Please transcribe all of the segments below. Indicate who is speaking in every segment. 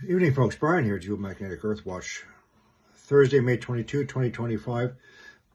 Speaker 1: Evening, folks. Brian here, Geomagnetic Earth Watch. Thursday, May 22, 2025.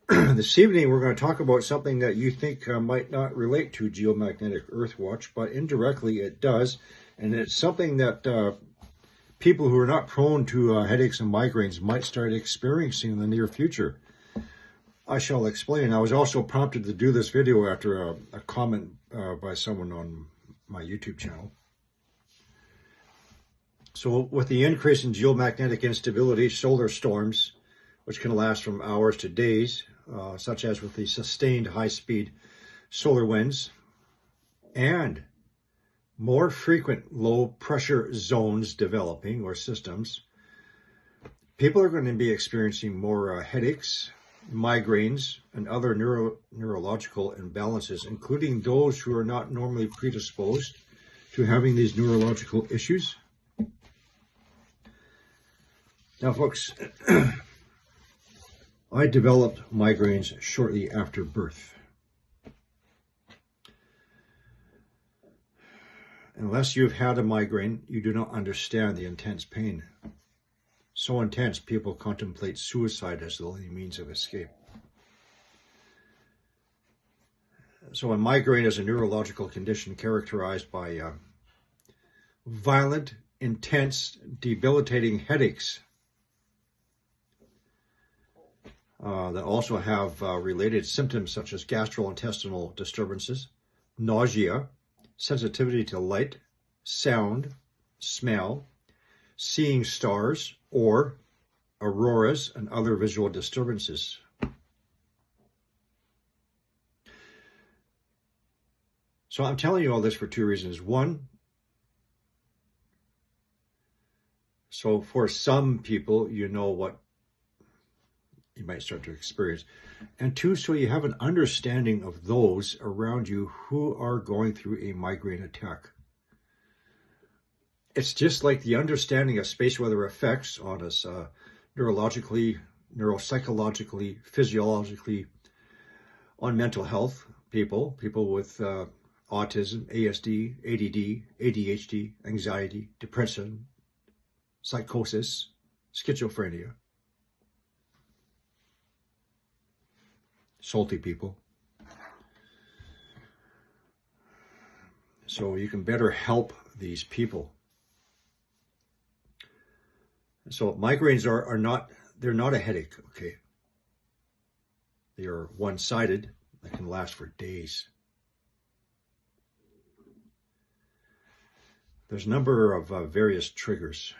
Speaker 1: This evening, we're going to talk about something that you think might not relate to Geomagnetic Earth Watch, but indirectly it does. And it's something that people who are not prone to headaches and migraines might start experiencing in the near future. I shall explain. I was also prompted to do this video after a comment by someone on my YouTube channel. So with the increase in geomagnetic instability, solar storms, which can last from hours to days, such as with the sustained high-speed solar winds, and more frequent low-pressure zones developing or systems, people are going to be experiencing more headaches, migraines, and other neurological imbalances, including those who are not normally predisposed to having these neurological issues. Now, folks, I developed migraines shortly after birth. Unless you've had a migraine, you do not understand the intense pain. So intense, people contemplate suicide as the only means of escape. So a migraine is a neurological condition characterized by violent, intense, debilitating headaches that also have related symptoms such as gastrointestinal disturbances, nausea, sensitivity to light, sound, smell, seeing stars, or auroras and other visual disturbances. So I'm telling you all this for two reasons. One, so for some people, you know what you might start to experience. And two, so you have an understanding of those around you who are going through a migraine attack. It's just like the understanding of space weather effects on us neurologically, neuropsychologically, physiologically, on mental health, people with autism, ASD, ADD, ADHD, anxiety, depression, psychosis, schizophrenia. Salty people. So you can better help these people. So migraines are not, they're not a headache, okay? They are one-sided. They can last for days. There's a number of various triggers.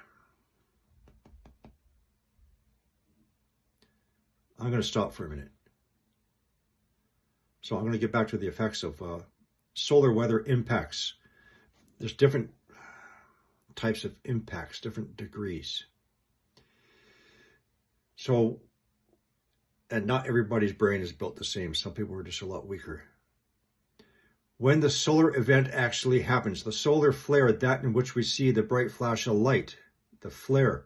Speaker 1: I'm going to stop for a minute. So I'm going to get back to the effects of solar weather impacts. There's different types of impacts, different degrees. So, and not everybody's brain is built the same. Some people are just a lot weaker. When the solar event actually happens, the solar flare, that in which we see the bright flash of light, the flare,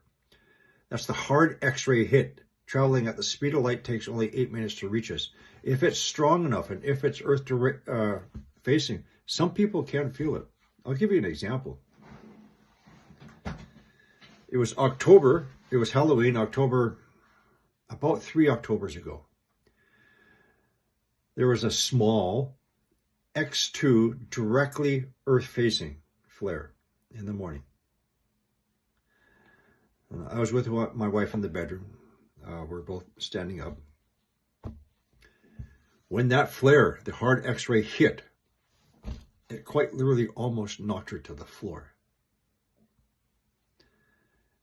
Speaker 1: that's the hard X-ray hit. Traveling at the speed of light takes only 8 minutes to reach us. If it's strong enough and if it's Earth facing, some people can feel it. I'll give you an example. It was October, it was Halloween, October, about 3 Octobers ago. There was a small X2 directly Earth facing flare in the morning. I was with my wife in the bedroom. We're both standing up. When that flare, the hard X-ray hit, it quite literally almost knocked her to the floor.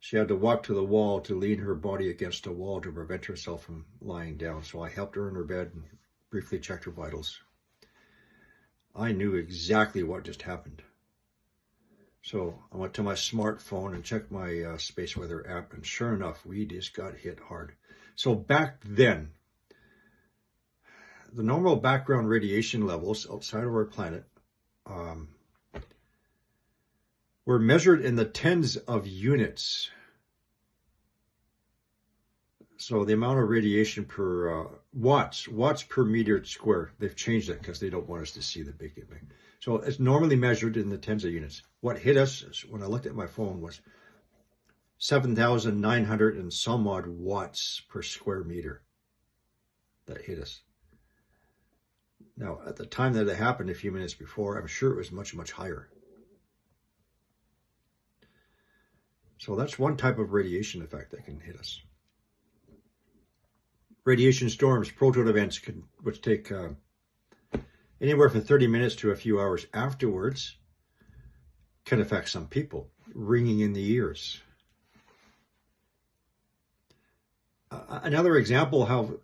Speaker 1: She had to walk to the wall to lean her body against a wall to prevent herself from lying down. So I helped her in her bed and briefly checked her vitals. I knew exactly what just happened. So I went to my smartphone and checked my space weather app, and sure enough, we just got hit hard. So back then, the normal background radiation levels outside of our planet were measured in the tens of units. So the amount of radiation per watts per meter square, they've changed it because they don't want us to see the big thing. So it's normally measured in the tens of units. What hit us when I looked at my phone was 7,900 and some odd watts per square meter that hit us. Now, at the time that it happened a few minutes before, I'm sure it was much, much higher. So that's one type of radiation effect that can hit us. Radiation storms, proton events, which take anywhere from 30 minutes to a few hours afterwards, can affect some people. Ringing in the ears. Another example how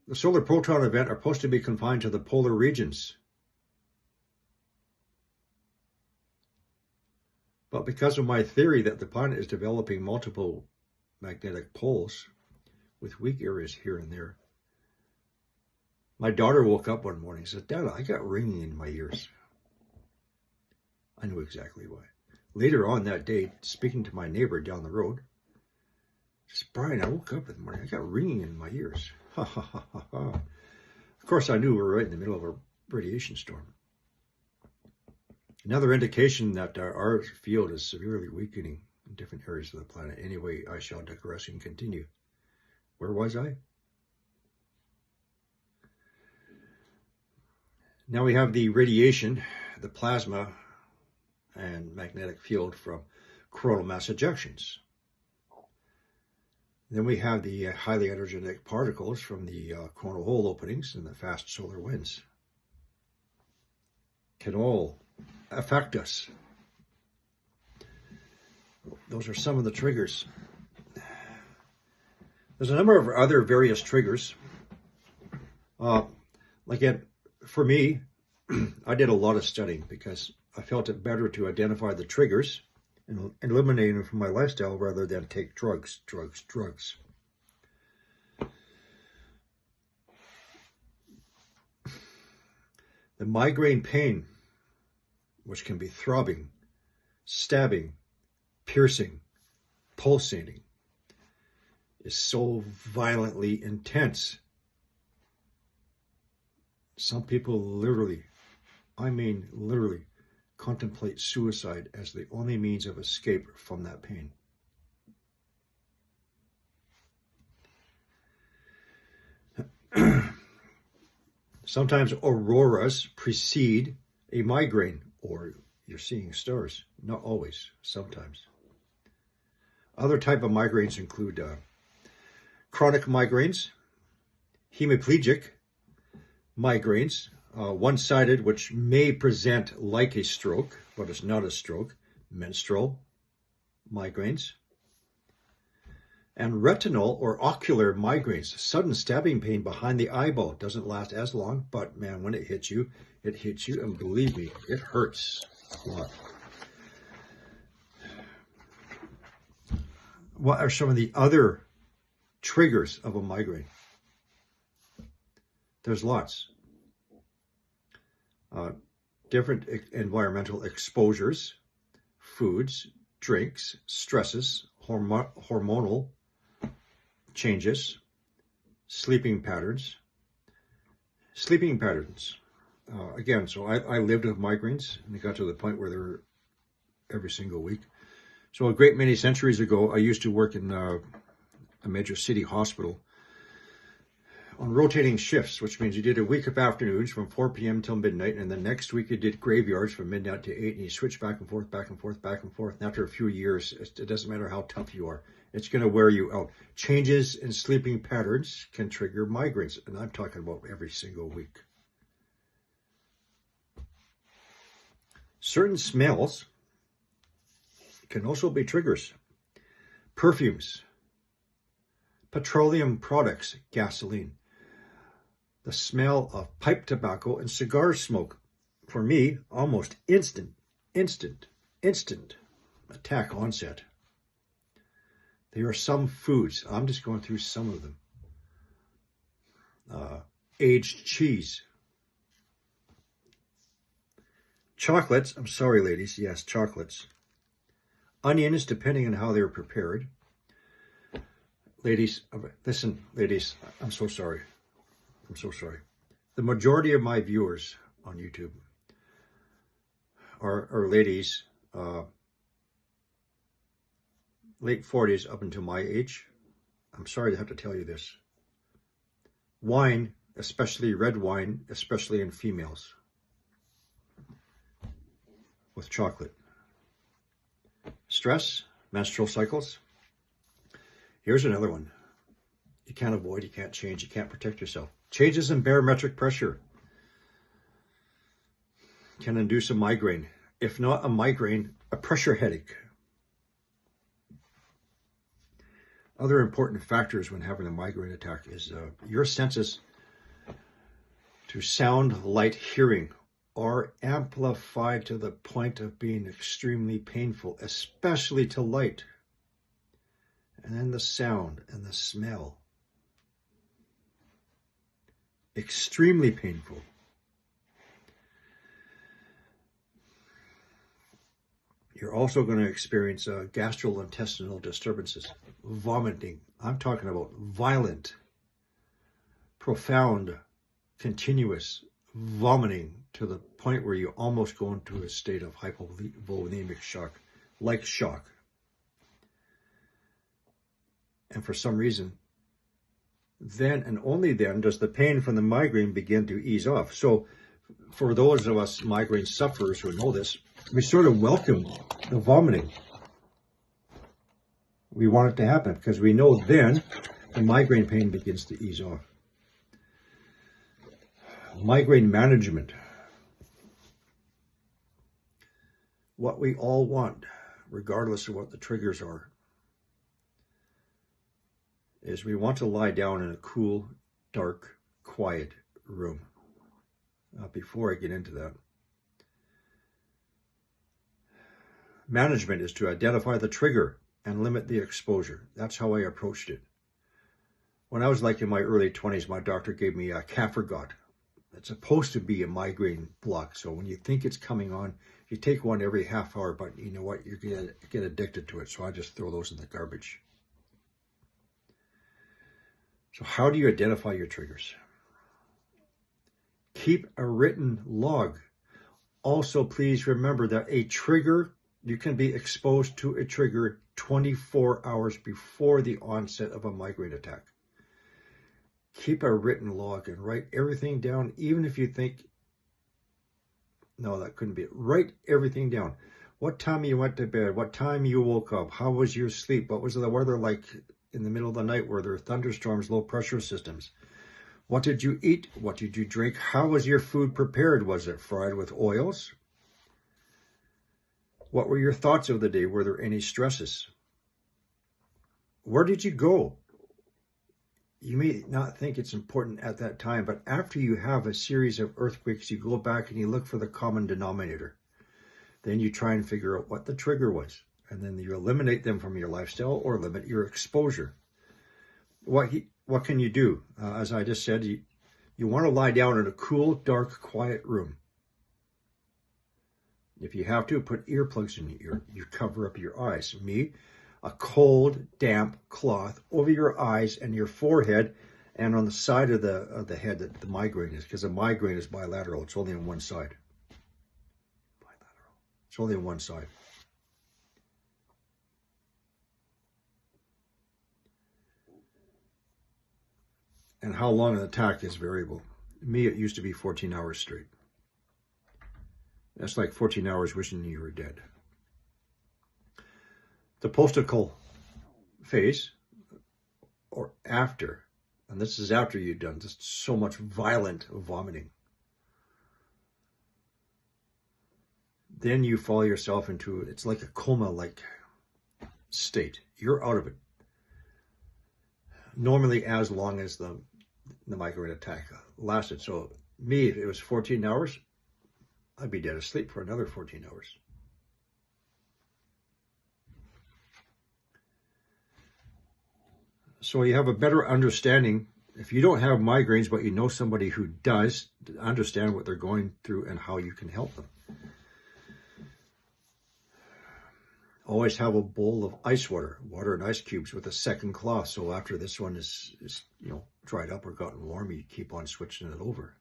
Speaker 1: the solar proton event are supposed to be confined to the polar regions. But because of my theory that the planet is developing multiple magnetic poles with weak areas here and there, my daughter woke up one morning and said, "Dad, I got ringing in my ears." I knew exactly why. Later on that day, speaking to my neighbor down the road, she says, "Brian, I woke up in the morning, I got ringing in my ears." Ha ha ha ha ha. Of course, I knew we were right in the middle of a radiation storm. Another indication that our field is severely weakening in different areas of the planet. Anyway, I shall digress and continue. Where was I? Now we have the radiation, the plasma, and magnetic field from coronal mass ejections. Then we have the highly energetic particles from the coronal hole openings and the fast solar winds. Can all affect us. Those are some of the triggers. There's a number of other various triggers. Again, for me, I did a lot of studying because I felt it better to identify the triggers and eliminate them from my lifestyle rather than take drugs. The migraine pain, which can be throbbing, stabbing, piercing, pulsating, is so violently intense. Some people literally, I mean literally, contemplate suicide as the only means of escape from that pain. Sometimes auroras precede a migraine, or you're seeing stars. Not always, sometimes. Other type of migraines include chronic migraines, hemiplegic migraines, one-sided, which may present like a stroke, but it's not a stroke, menstrual migraines, and retinal or ocular migraines, sudden stabbing pain behind the eyeball. Doesn't last as long, but man, when it hits you, and believe me, it hurts a lot. What are some of the other triggers of a migraine? There's lots. Different environmental exposures, foods, drinks, stresses, hormonal changes, sleeping patterns. Again, so I lived with migraines, and it got to the point where they were every single week. So a great many centuries ago, I used to work in a major city hospital on rotating shifts, which means you did a week of afternoons from 4 p.m. till midnight, and the next week you did graveyards from midnight to 8, and you switch back and forth. And after a few years, it doesn't matter how tough you are, it's going to wear you out. Changes in sleeping patterns can trigger migraines, and I'm talking about every single week. Certain smells can also be triggers. Perfumes, petroleum products, gasoline, the smell of pipe tobacco and cigar smoke. For me, almost instant attack onset. There are some foods, I'm just going through some of them. Aged cheese. Chocolates, I'm sorry ladies, yes, chocolates. Onions, depending on how they're prepared. Ladies, listen, ladies, I'm so sorry. The majority of my viewers on YouTube are ladies late 40s up until my age, I'm sorry to have to tell you this. Wine, especially red wine, especially in females, with chocolate. Stress, menstrual cycles. Here's another one. You can't avoid, you can't change, you can't protect yourself. Changes in barometric pressure can induce a migraine. If not a migraine, a pressure headache. Other important factors when having a migraine attack is your senses to sound, light, hearing are amplified to the point of being extremely painful, especially to light. And then the sound and the smell. Extremely painful. You're also going to experience gastrointestinal disturbances, vomiting. I'm talking about violent, profound, continuous vomiting to the point where you almost go into a state of hypovolemic shock, like shock. And for some reason, then and only then does the pain from the migraine begin to ease off. So for those of us migraine sufferers who know this, we sort of welcome the vomiting. We want it to happen because we know then the migraine pain begins to ease off. Migraine management. What we all want, regardless of what the triggers are, is we want to lie down in a cool, dark, quiet room. Before I get into that, management is to identify the trigger and limit the exposure. That's how I approached it. When I was like in my early 20s, my doctor gave me a Cafergot. It's supposed to be a migraine block. So when you think it's coming on, you take one every half hour, but you know what? You're going to get addicted to it. So I just throw those in the garbage. So how do you identify your triggers? Keep a written log. Also, please remember that a trigger, you can be exposed to a trigger 24 hours before the onset of a migraine attack. Keep a written log and write everything down, even if you think, no, that couldn't be it. Write everything down. What time you went to bed, what time you woke up, how was your sleep, what was the weather like in the middle of the night, were there thunderstorms, low pressure systems? What did you eat? What did you drink? How was your food prepared? Was it fried with oils? What were your thoughts of the day? Were there any stresses? Where did you go? You may not think it's important at that time, but after you have a series of earthquakes, you go back and you look for the common denominator. Then you try and figure out what the trigger was, and then you eliminate them from your lifestyle or limit your exposure. What can you do? As I just said, you want to lie down in a cool, dark, quiet room. If you have to, put earplugs in your ear. You cover up your eyes. A cold, damp cloth over your eyes and your forehead and on the side of the head that the migraine is, because a migraine is bilateral. It's only on one side. It's only on one side. And how long an attack is variable. It used to be 14 hours straight. That's like 14 hours wishing you were dead. The post-ical phase, or after, and this is after you've done just so much violent vomiting, then you fall yourself into, it's like a coma-like state. You're out of it. Normally as long as the migraine attack lasted. So if it was 14 hours, I'd be dead asleep for another 14 hours. So you have a better understanding. If you don't have migraines, but you know somebody who does, to understand what they're going through and how you can help them. Always have a bowl of ice water and ice cubes with a second cloth. So after this one is dried up or gotten warm, you keep on switching it over.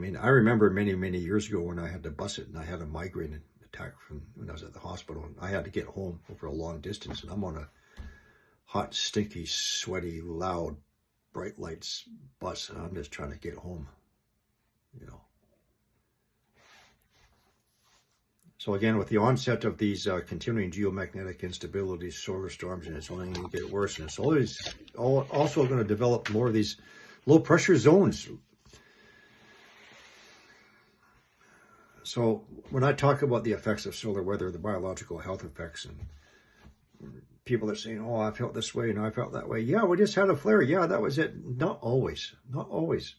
Speaker 1: mean, I remember many, many years ago when I had to bus it and I had a migraine attack from when I was at the hospital. And I had to get home over a long distance, and I'm on a hot, stinky, sweaty, loud, bright lights bus, and I'm just trying to get home, you know. So again, with the onset of these continuing geomagnetic instabilities, solar storms, and it's only going to get worse, and it's also going to develop more of these low pressure zones. So when I talk about the effects of solar weather, the biological health effects, and people are saying, oh, I felt this way and I felt that way. Yeah, we just had a flare. Yeah, that was it. Not always. Not always.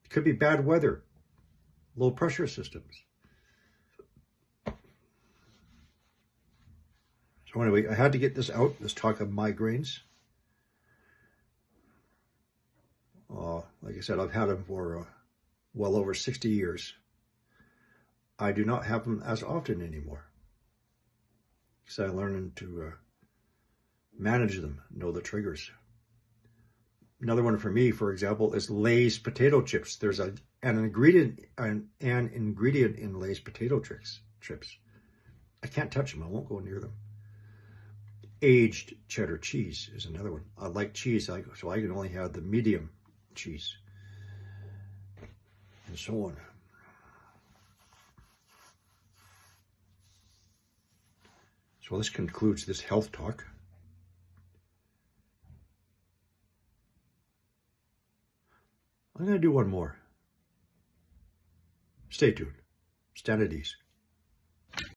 Speaker 1: It could be bad weather, low pressure systems. So anyway, I had to get this out, this talk of migraines. Like I said, I've had them for well over 60 years. I do not have them as often anymore because I learned to manage them, know the triggers. Another one for me, for example, is Lay's potato chips. There's an ingredient in Lay's potato chips. I can't touch them. I won't go near them. Aged cheddar cheese is another one. I like cheese, so I can only have the medium cheese, and so on. So this concludes this health talk. I'm going to do one more. Stay tuned. Stand at ease.